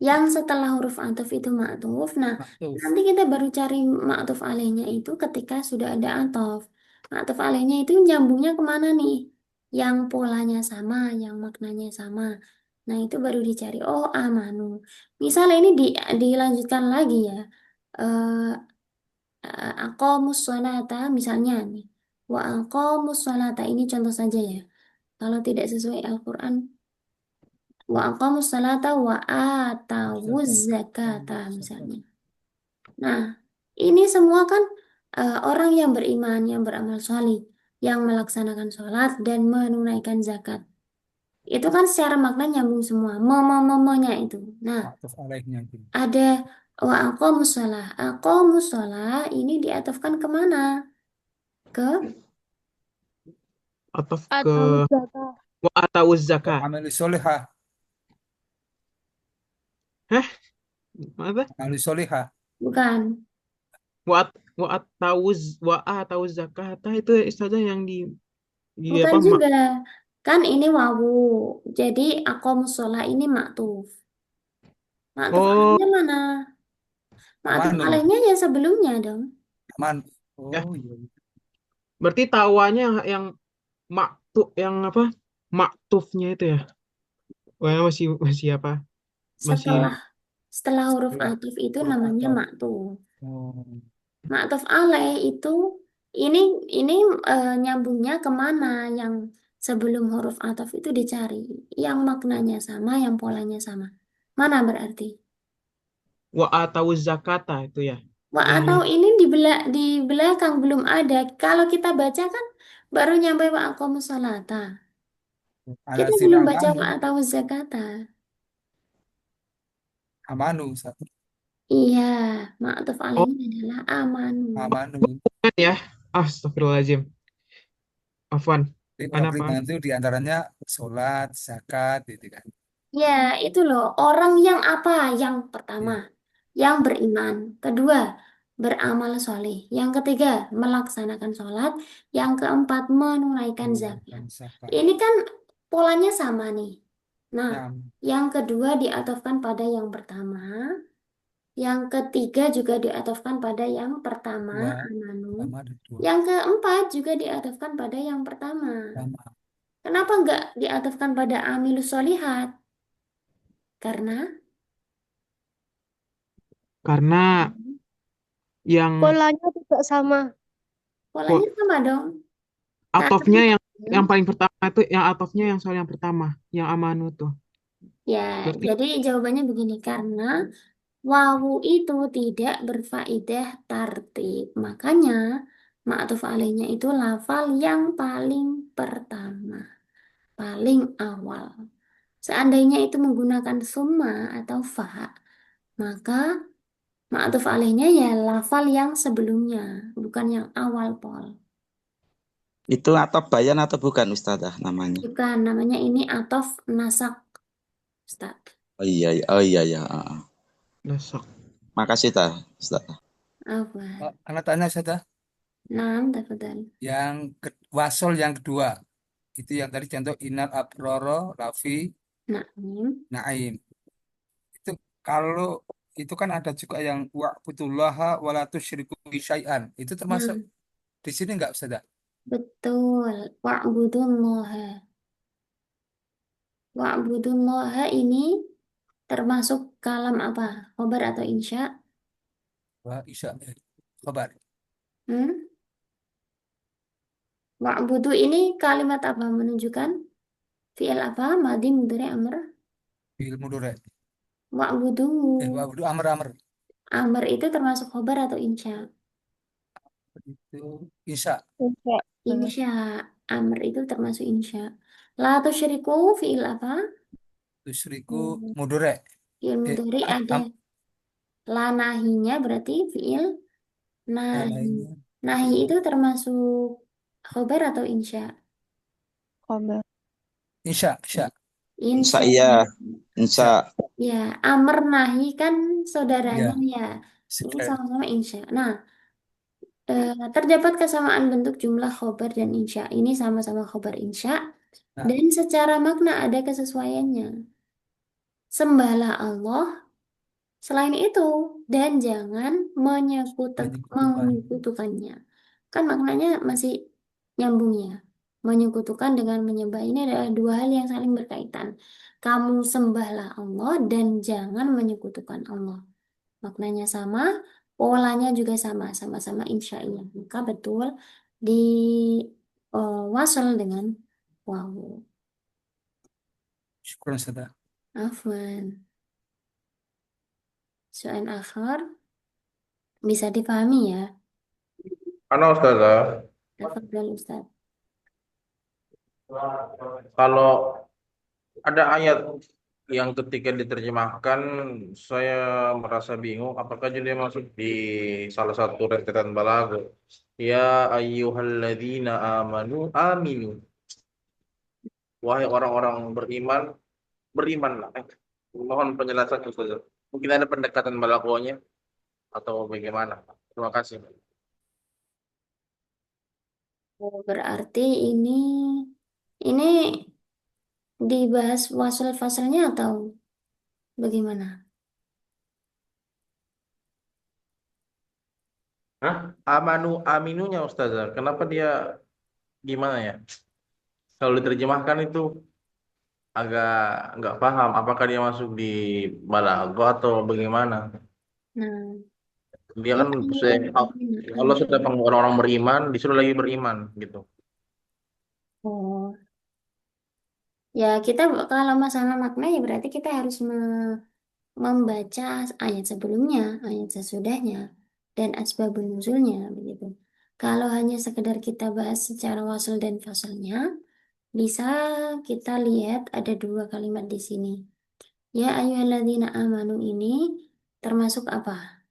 yang setelah huruf atuf itu ma'tuf. Nah, Maktuf. nanti kita baru cari ma'tuf alaihnya itu ketika sudah ada atuf. Ma'tuf alaihnya itu nyambungnya kemana nih? Yang polanya sama, yang maknanya sama. Nah, itu baru dicari. Oh, amanu. Misalnya ini dilanjutkan lagi ya. Aqamus sholata misalnya nih. Wa aqamus sholata ini contoh saja ya. Kalau tidak sesuai Al-Quran, wa aqamus sholata wa atawuz zakata misalnya. Nah, ini semua kan orang yang beriman, yang beramal solih, yang melaksanakan sholat dan menunaikan zakat. Itu kan secara makna nyambung semua. Momo-momonya itu. Nah, Maktuf alaihnya itu. ada wa aqamus sholah. Aqamus sholah ini diatofkan kemana? Ke Atau ke Atau zakat. wa atawuz Wa zakat. amali solihah. Hah? Apa? Amali solihah. bukan. Wa atawuz zakat itu Ustazah yang di Bukan apa juga. Kan ini wawu. Jadi aqamus sholah ini maktuf. Maktuf oh alaihnya mana? Maktuf Amanu. alaihnya yang sebelumnya dong. Aman. ya, Oh iya. berarti tawanya yang yang apa, maktufnya itu ya. Wah, masih masih apa, masih Setelah setelah huruf Setelah atuf itu huruf namanya atau. maktuf. Oh. Maktuf alaih itu ini ini nyambungnya kemana? Yang sebelum huruf atuf itu dicari. Yang maknanya sama, yang polanya sama. Mana berarti? wa atawuz zakata itu ya. Wah, Yang atau ini di belakang belum ada. Kalau kita baca kan baru nyampe wa aqamus sholata. Kita Alazina belum baca wa amanu. atau zakata. Amanu. Iya, ma'tuf oh alaihnya adalah amanu. Amanu. kan ya, astagfirullahaladzim, afwan, Jadi orang apa beriman itu diantaranya sholat, zakat, gitu kan. Ya, itu loh. Orang yang apa? Yang pertama. Ya. yang beriman. Kedua, beramal soleh. Yang ketiga, melaksanakan sholat. Yang keempat, menunaikan zakat. Menunaikan zakat. Ini kan polanya sama nih. Nah, Ya, yang kedua diatofkan pada yang pertama. Yang ketiga juga diatofkan pada yang pertama, dua, amanu. pertama ada dua. Yang keempat juga diatofkan pada yang pertama. Sama. Kenapa nggak diatofkan pada amilus solihat? Karena Karena yang Polanya tidak sama. polanya sama dong. atofnya Karena yang paling pertama itu yang atofnya yang soal yang pertama, yang amanu tuh. ya, Berarti jadi jawabannya begini, karena wawu itu tidak berfaedah tartib. Makanya ma'tuf alaihnya itu lafal yang paling pertama, paling awal. Seandainya itu menggunakan summa atau fa, maka ma'tuf alaihnya ya lafal yang sebelumnya, bukan yang awal, Pol. Itu atau bayan atau bukan Ustazah namanya? Bukan, namanya ini atof nasak, Ustaz. Oh iya, oh iya ya. nasak. Makasih Ustazah. Apa? Anak tanya saja. Nam, tafadhal. Yang wasol yang kedua. Itu yang tadi contoh inal abroro lafi Naim. naim. Itu kalau itu kan ada juga yang wa'budullaha wala tusyriku bihi syai'an. Itu termasuk Nah, di sini enggak Ustazah? betul. Wa'budullaha. Wa'budullaha ini termasuk kalam apa? Khobar atau insya? Wa isya khabar. Hmm? Wa'budu ini kalimat apa? Menunjukkan fi'il apa? Madi, mudhari, amr. Bil mudore. Wa'budu. Wa'budu amr amr. Amr itu termasuk khobar atau insya? Itu insya. Enggak. Insya. Amr itu termasuk insya. La tusyriku fi'il apa? Tusyriku mudore. Fi'il mudhari Am, ada. am, La nahinya berarti fi'il nahi. lainnya. Nahi itu termasuk khobar atau insya? Khobar. Insya, insya, Insya Insya. iya, insya. insya. Ya, amr nahi kan saudaranya Ya, ya. Ini sekian. sama-sama insya. Nah, terdapat kesamaan bentuk jumlah khobar dan insya. Ini sama-sama khobar insya. Nah, Dan secara makna ada kesesuaiannya. Sembahlah Allah selain itu. Dan jangan menyekutukan. menyekutukannya. Kan maknanya masih nyambung ya. Menyekutukan dengan menyembah ini adalah dua hal yang saling berkaitan. Kamu sembahlah Allah dan jangan menyekutukan Allah. Maknanya sama, polanya juga sama, sama-sama insya Allah. Maka betul di wasal dengan wawu. Syukur Ustazah. Afwan. Soal akhir bisa dipahami ya. Karena Ustazah, Tafadhal Ustaz. kalau ada ayat yang ketika diterjemahkan saya merasa bingung apakah dia masuk di salah satu rentetan balaghah. Ya ayyuhalladzina amanu aminu. Wahai orang-orang beriman, berimanlah. Mohon penjelasan Ustazah. Mungkin ada pendekatan balaghahnya atau bagaimana? Terima kasih. Oh, berarti ini dibahas wasal-fasalnya atau bagaimana? Hah? Amanu aminunya Ustazah. Kenapa dia gimana ya? Kalau diterjemahkan itu agak nggak paham apakah dia masuk di balaghah atau bagaimana. Nah, Dia kan ini Allah sudah panggil orang-orang beriman, disuruh lagi beriman gitu. oh, ya kita kalau masalah makna ya berarti kita harus membaca ayat sebelumnya, ayat sesudahnya, dan asbabun nuzulnya begitu. Kalau hanya sekedar kita bahas secara wasal dan fasalnya, bisa kita lihat ada dua kalimat di sini. Ya ayyuhalladzina amanu ini termasuk apa?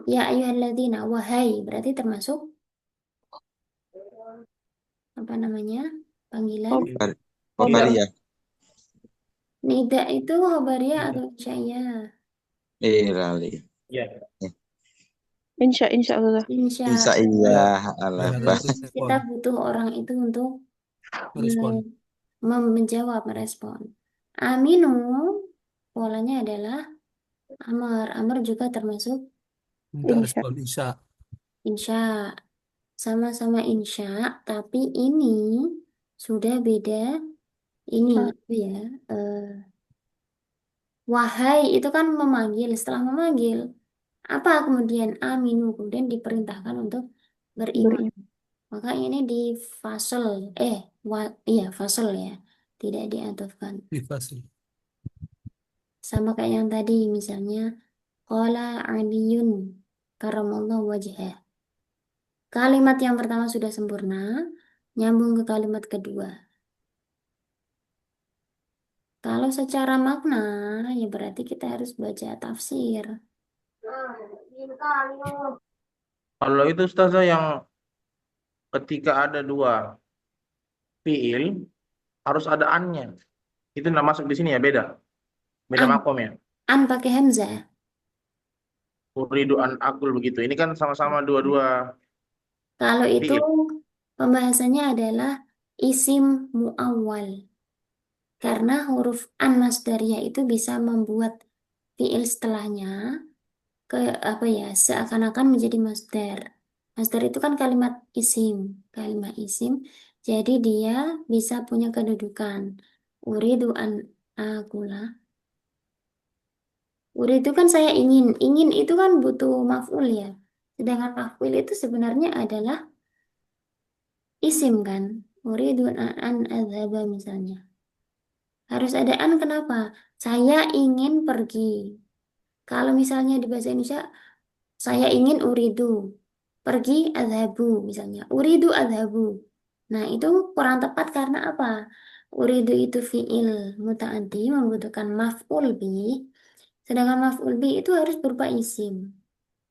Ya ayyuhalladzina wahai berarti termasuk apa namanya? Panggilan. Khobar, Iya. khobar ya. Nida itu khobariyah Tidak. atau insya'iyah? Lali. Ya. Eh, Insya Allah. Insya. Insya Ya, Allah, ya Allah. harus Kita respon, butuh orang itu untuk merespon. menjawab, merespon. Aminu, polanya adalah amar. Amar juga termasuk Minta Insya. respon Isa. insya. Sama-sama insya, tapi ini sudah beda. Ini Ah, apa ya? eh, Wahai itu kan memanggil. Setelah memanggil, apa kemudian aminu kemudian diperintahkan untuk beriman. beriman. Maka ini di fasal, iya fasal ya, tidak diatofkan. Privasi. Sama kayak yang tadi, misalnya qala aliyun karamallahu wajhah. Kalimat yang pertama sudah sempurna, nyambung ke kalimat kedua. Kalau secara makna, ya berarti kita harus baca tafsir. Kalau itu Ustazah yang ketika ada dua fiil harus ada annya. Itu nggak masuk di sini ya, beda. Beda An, makom ya. an pakai hamzah. Uridu an akul begitu. Ini kan sama-sama dua-dua Kalau itu fiil. pembahasannya adalah isim muawwal. Karena huruf an masdariyah itu bisa membuat fiil setelahnya ke apa ya, seakan-akan menjadi masdar. Masdar itu kan kalimat isim. Jadi dia bisa punya kedudukan. Uridu an akula. Uridu kan saya ingin. Ingin itu kan butuh maf'ul ya. Sedangkan maf'ul itu sebenarnya adalah isim kan. Uridu an adhaba misalnya. Harus ada an kenapa? Saya ingin pergi. Kalau misalnya di bahasa Indonesia, saya ingin uridu. Pergi adhabu misalnya. Uridu adhabu. Nah, itu kurang tepat karena apa? Uridu itu fi'il muta'addi membutuhkan maf'ul bih. Sedangkan maf'ul bih itu harus berupa isim.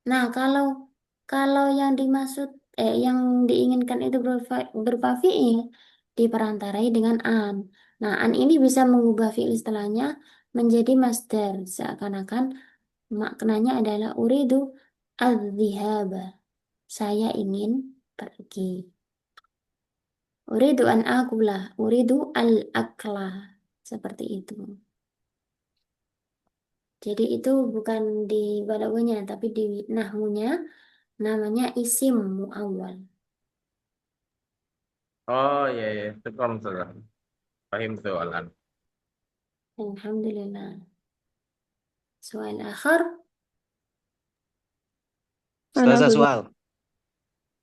Nah, kalau yang dimaksud yang diinginkan itu berupa fi'il diperantarai dengan an. Nah, an ini bisa mengubah fi'il setelahnya menjadi masdar seakan-akan maknanya adalah uridu al-dhihaba. Saya ingin pergi. Uridu an akula, uridu al-akla. Seperti itu. Jadi itu bukan di balaghahnya tapi di nahmunya namanya isim muawwal. Oh iya iya, syukran Ustazah. Paham tuh Alan. Alhamdulillah. Soal akhir, Ustazah Alhamdulillah. soal.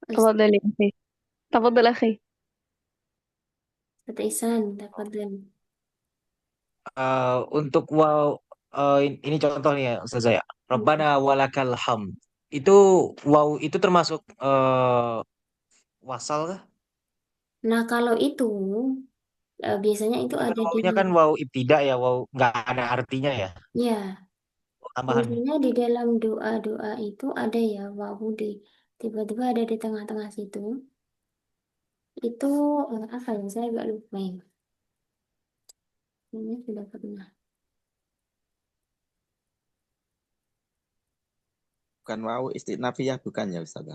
تفضل يا أخي. تفضل أخي. Ustaz Ihsan, tafadhal. Untuk wow, ini contohnya Ustazah ya. Rabbana walakal hamd. Itu wow itu termasuk wasal kah? Nah, kalau itu biasanya itu Itu kan ada di wawunya kan wow ibtidak ya, wow nggak ada artinya ya. ya, Wow tambahan. biasanya di dalam doa-doa itu ada ya wawu di tiba-tiba ada di tengah-tengah situ. Itu apa ya? Saya agak lupa ya. Ini sudah pernah. Bukan wau istinafiyah bukan ya Ustaz?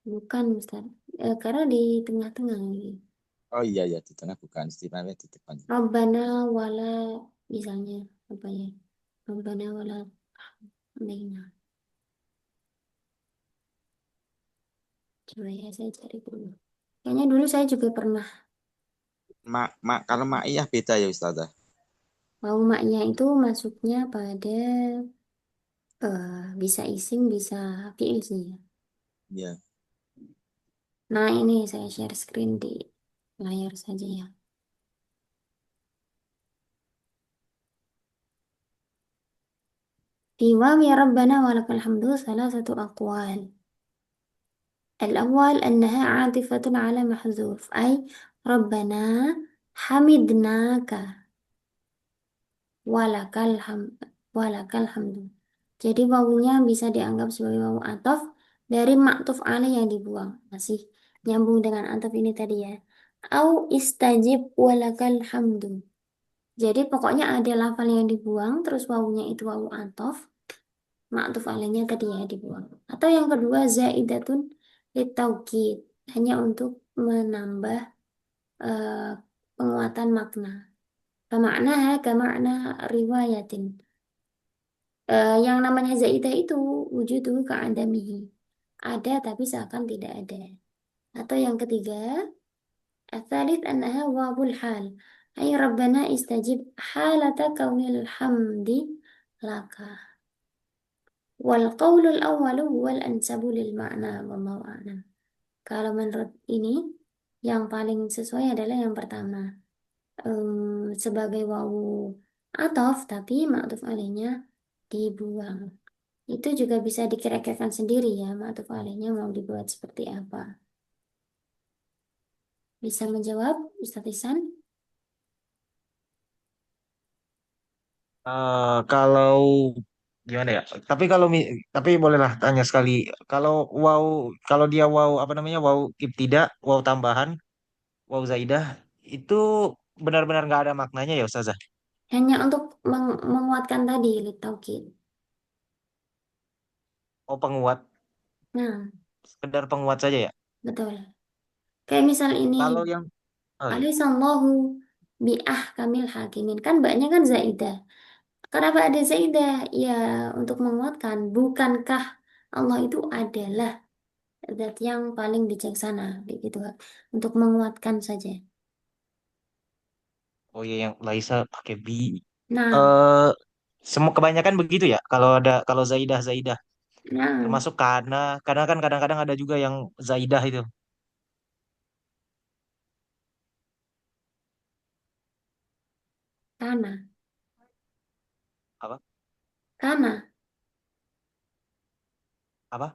Bukan, Ustaz. Karena di tengah-tengah ini. Oh iya ya di tengah bukan istinafiyah di depan. Rabbana wala misalnya apa ya? Rabbana wala alaina. Coba ya saya cari dulu. Kayaknya dulu saya juga pernah. Kalau ma'iyah beda ya Ustaz. Mau maknya itu masuknya pada bisa isim, bisa fiil sih ya. Ya. Nah ini saya share screen di layar saja ya. Di waw ya Rabbana walakal hamdu salah satu aqwal. الأول أنها عاطفة على محذوف أي ربنا حمدناك walakal hamd walakal hamdu. Jadi wawunya bisa dianggap sebagai wawu ataf dari maktuf alaih yang dibuang. Masih nyambung dengan ataf ini tadi ya. Au istajib walakal hamdu. Jadi pokoknya ada lafal yang dibuang, terus wawunya itu wawu atof, ma'tuf alaihnya tadi ya dibuang. Atau yang kedua zaidatun litaukid, hanya untuk menambah eh, penguatan makna. Kamakna riwayatin. Yang namanya zaidah itu wujudu ka'adamihi. Ada tapi seakan tidak ada. Atau yang ketiga, الثالث أنها واو الحال أي ربنا استجب حالة كون الحمد لك. والقول الأول هو الأنسب للمعنى والله أعلم. Kalau menurut ini yang paling sesuai adalah yang pertama. Sebagai wawu atof tapi ma'tuf alaihnya dibuang. Itu juga bisa dikira-kirakan sendiri ya, ma'tuf alaihnya mau dibuat seperti apa. Bisa menjawab Ustaz Isan? Kalau gimana ya? Tapi bolehlah tanya sekali. Kalau wow, kalau dia wow apa namanya wow ibtida, wow tambahan, wow zaidah itu benar-benar nggak ada maknanya ya Ustazah? Hanya untuk menguatkan tadi litaukid. Oh penguat, Nah, sekedar penguat saja ya. betul. Kayak misal ini, Kalau yang oh iya. alaihissallahu bi'ah kamil hakimin. Kan banyak kan zaidah. Kenapa ada zaidah? Ya, untuk menguatkan. Bukankah Allah itu adalah zat yang paling bijaksana, begitu. Untuk menguatkan saja. Oh iya yang Laisa pakai bi. Nah, Eh semua kebanyakan begitu ya. Kalau zaidah zaidah nah, termasuk karena kan kadang-kadang ada juga yang zaidah itu. kana, Apa? kana, Apa?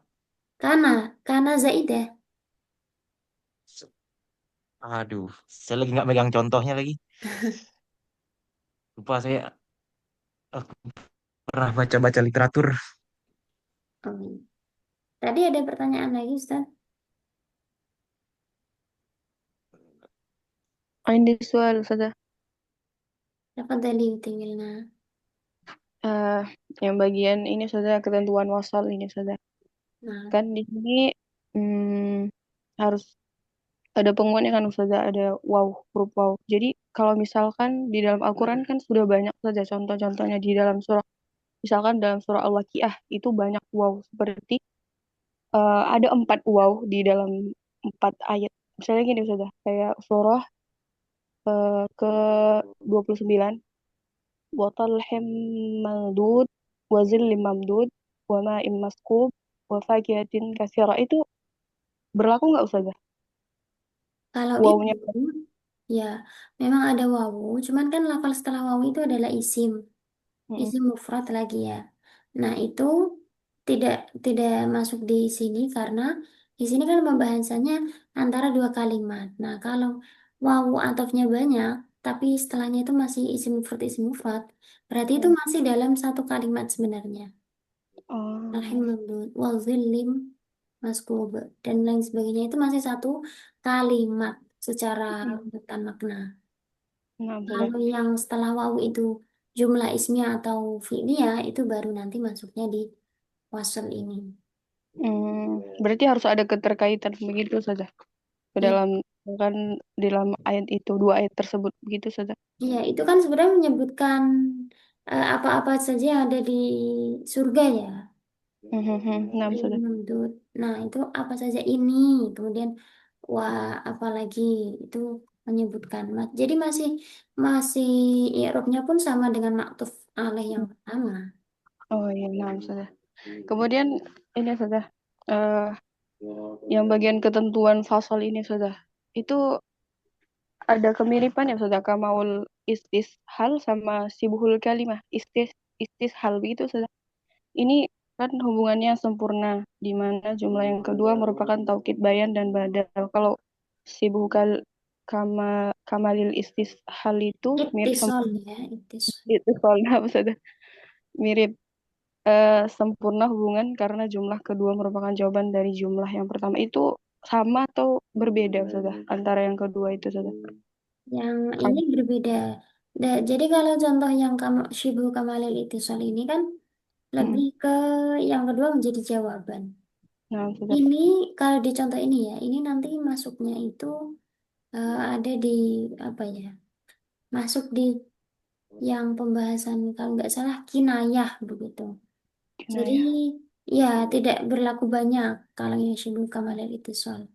kana zaidah. Aduh, saya lagi nggak megang contohnya lagi. Lupa saya pernah baca-baca literatur. Oh, iya. Tadi ada pertanyaan lagi, Ustaz. عندي سؤال أستاذة. Tafadhali tinggalna. Eh, yang bagian ini Ustazah, ketentuan wasal ini Ustazah. Nah, Kan di sini hmm, harus ada penguatnya kan Ustazah, ada waw, huruf waw. Jadi kalau misalkan di dalam Al-Quran kan sudah banyak saja contoh-contohnya di dalam surah. Misalkan dalam surah Al-Waqiah itu banyak waw. Seperti ada 4 waw di dalam 4 ayat. Misalnya gini Ustazah, kayak surah ke 29 وطلح ممدود وظل ممدود وماء مسكوب وفاكهة كثيرة itu berlaku nggak Ustazah? kalau itu, Wawunya. ya, memang ada wawu, cuman kan lafal setelah wawu itu adalah isim, Mm-mm. isim mufrad lagi ya. Nah, itu tidak tidak masuk di sini karena di sini kan pembahasannya antara dua kalimat. Nah, kalau wawu atofnya banyak, tapi setelahnya itu masih isim mufrad, berarti itu Mm. masih dalam satu kalimat sebenarnya. Oh, Alhamdulillah, wazillim maskub dan lain sebagainya itu masih satu kalimat secara mm. urutan makna. Nah, Ustazah. Kalau yang setelah wawu itu jumlah ismiyah atau fi'liyah itu baru nanti masuknya di wasal ini. Berarti harus ada keterkaitan begitu Ustazah ke I- dalam kan di dalam ayat itu dua ayat tersebut begitu Ustazah. Iya, itu kan sebenarnya menyebutkan apa-apa saja yang ada di surga ya. Nah, Ini Ustazah. Mamdud. Nah, itu apa saja ini. Kemudian, wah, apalagi itu menyebutkan. Jadi masih masih i'rabnya pun sama dengan maktuf alaih yang pertama. Oh iya, nah Ustazah. Kemudian ini Ustazah, eh yang bagian ketentuan fasal ini Ustazah, itu ada kemiripan ya Ustazah, kamaul istishal sama sibuhul kalimah istishal begitu Ustazah. Ini kan hubungannya sempurna di mana jumlah yang kedua merupakan taukid bayan dan badal. Kalau sibuhul kamalil istishal itu mirip Ittisol ya, ittisol. istishal Ustazah. Mirip sempurna hubungan karena jumlah kedua merupakan jawaban dari jumlah yang pertama itu sama atau berbeda Ustazah antara yang kedua itu Ustazah. Yang ini berbeda. Jadi kalau contoh yang kamu Shibu Kamalil Ittisal ini kan lebih ke yang kedua menjadi jawaban. Nah, sudah. Ini kalau di contoh ini ya, ini nanti masuknya itu ada di apa ya? Masuk di yang pembahasan kalau nggak salah kinayah begitu. Jadi Kinayah. ya tidak berlaku banyak kalau yang Shibu Kamalil Ittisal.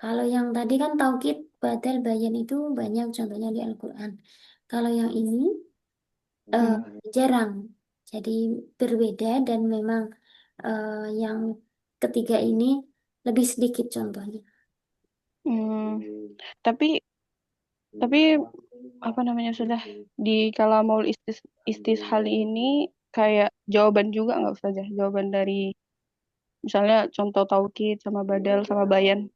Kalau yang tadi kan taukid, badal, bayan itu banyak contohnya di Al-Quran. Kalau yang ini eh, jarang. Jadi berbeda dan memang yang ketiga ini lebih sedikit contohnya. Hmm, tapi apa namanya sudah di Kalamul Istishal ini kayak jawaban juga nggak Ustazah? Jawaban dari misalnya contoh taukid sama badal sama bayan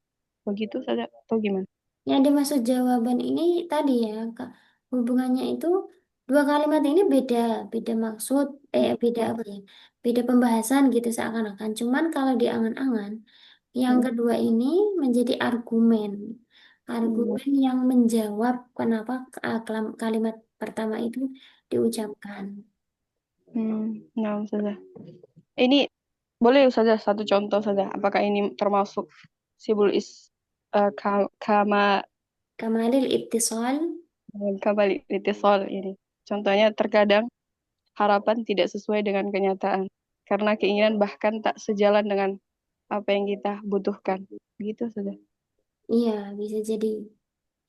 begitu saja atau gimana? Yang dimaksud jawaban ini tadi ya, Kak, hubungannya itu dua kalimat ini beda, beda maksud, beda apa ya, beda pembahasan gitu seakan-akan. Cuman kalau di angan-angan, yang kedua ini menjadi argumen, argumen yang menjawab kenapa kalimat pertama itu diucapkan. Nah, Ustazah. Ini boleh Ustazah satu contoh saja. Apakah ini termasuk sibul kama Kamalil ittisal, kabali itisol ini? Contohnya terkadang harapan tidak sesuai dengan kenyataan karena keinginan bahkan tak sejalan dengan apa yang kita butuhkan. Gitu sudah. iya bisa jadi.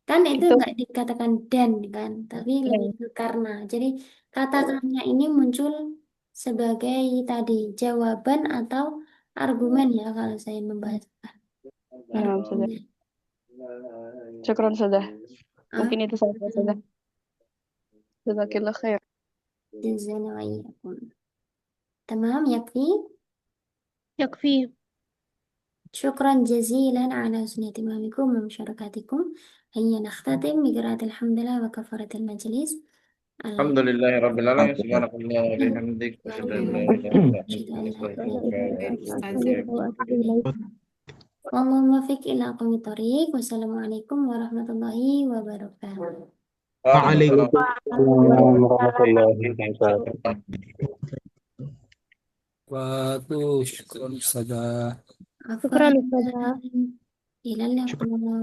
Kan itu Itu nggak dikatakan dan kan, tapi lebih ke karena. Jadi kata karena ini muncul sebagai tadi jawaban atau argumen ya kalau saya membahas nah, sudah. argumen. Syukron sudah. Ah, Mungkin itu saja sudah. Jazakallah khair. jazana wa iyyakum. Tamam, yakfi. يكفي. شكرا جزيلا على حسن اهتمامكم ومشاركتكم. هيا نختتم بقراءة الحمد لله وكفارة المجلس. الحمد لله رب العالمين سبحانك اللهم وبحمدك أشهد أن لا إله إلا أنت أستغفرك وأتوب إليك. والله موفق إلى أقوم الطريق. والسلام عليكم ورحمة الله وبركاته. وعليكم السلام Waalaikumsalam. ورحمة الله وبركاته. Waduh, syukur Ustazah. عفوا. إلى Syukur. اللقاء.